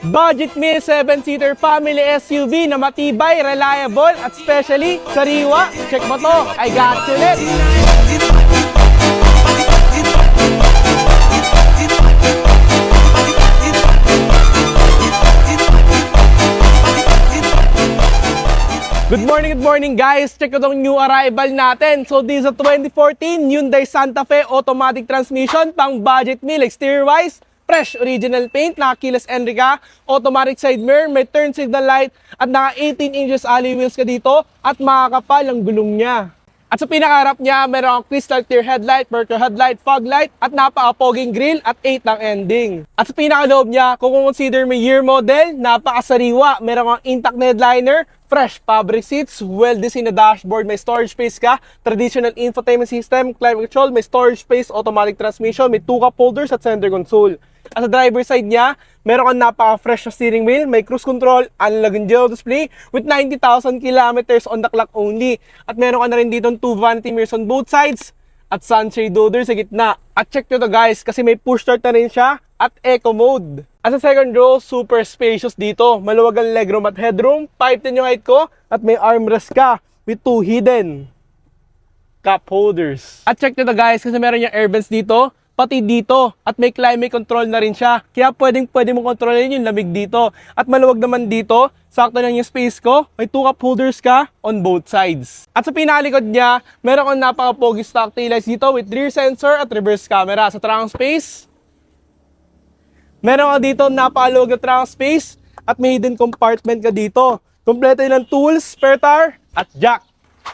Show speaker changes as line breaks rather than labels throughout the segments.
Budget meal 7-seater family SUV na matibay, reliable at especially sariwa. Check mo to, I got you it. Good morning guys! Check ko tong new arrival natin. So this is a 2014 Hyundai Santa Fe automatic transmission, pang budget meal, exterior wise, fresh original paint, naka-keyless entry ka, automatic side mirror, may turn signal light, at naka 18 inches alloy wheels ka dito, at makakapal ang gulong niya. At sa pinakaharap niya, meron ang crystal clear headlight, Mercury headlight, fog light, at napaka-poging grille at 8 ang ending. At sa pinakaloob niya, kung consider may year model, napakasariwa. Meron ang intact na headliner, fresh fabric seats, well-designed na dashboard, may storage space ka, traditional infotainment system, climate control, may storage space, automatic transmission, may 2 cup holders at center console. At sa driver side niya, meron kang napaka-fresh na steering wheel, may cruise control, analog and geo display with 90,000 kilometers on the clock only. At meron ka na rin dito 2 vanity mirrors on both sides at sunshade holder sa gitna. At check nyo to guys, kasi may push start na rin siya at eco mode. At sa second row, super spacious dito. Maluwag ang legroom at headroom, 5'10" yung height ko, at may armrest ka with 2 hidden cup holders. At check nyo to guys, kasi meron yung air vents dito, pati dito, at may climate control na rin siya. Kaya pwede mong kontrolin yung lamig dito. At maluwag naman dito, sakto lang yung space ko, may 2 cup holders ka on both sides. At sa pinalikod niya, meron kang napaka-pogi stock taillights dito with rear sensor at reverse camera. Sa trunk space, meron ka dito napakaluwag na trunk space at may hidden compartment ka dito. Kompleto yun ng tools, spare tire at jack.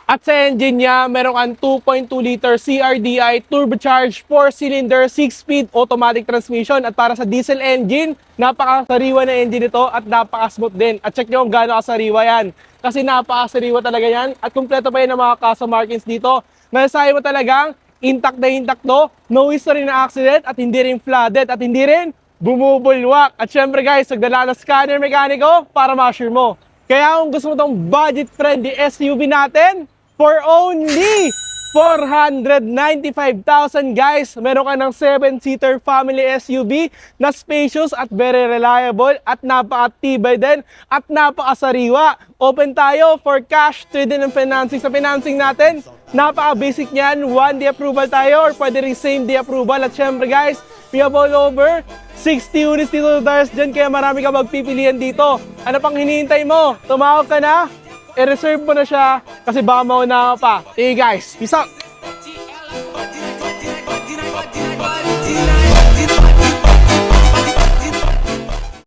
At sa engine niya, meron kang 2.2 liter CRDI turbocharged 4-cylinder 6-speed automatic transmission. At para sa diesel engine, napakasariwa na engine ito at napaka-smooth din. At check nyo kung gaano kasariwa yan, kasi napakasariwa talaga yan. At kumpleto pa yan ng mga custom markings dito. Masasabi mo talagang intact na intact to, no history na accident at hindi rin flooded at hindi rin bumubulwak. At syempre guys, nagdala ng scanner mekaniko para ma-assure mo. Kaya kung gusto mo itong budget-friendly SUV natin, for only 495,000 guys, meron ka ng 7-seater family SUV na spacious at very reliable at napaka-tibay din at napakasariwa. Open tayo for cash, trade-in and financing. Sa financing natin, napaka-basic niyan, 1-day approval tayo or pwede rin same-day approval. At syempre guys, we have all over 60 units dito sa Dars dyan, kaya marami ka magpipilian dito. Ano pang hinihintay mo? Tumawag ka na, i-reserve mo na siya kasi baka mauna ka pa. Hey guys, peace out!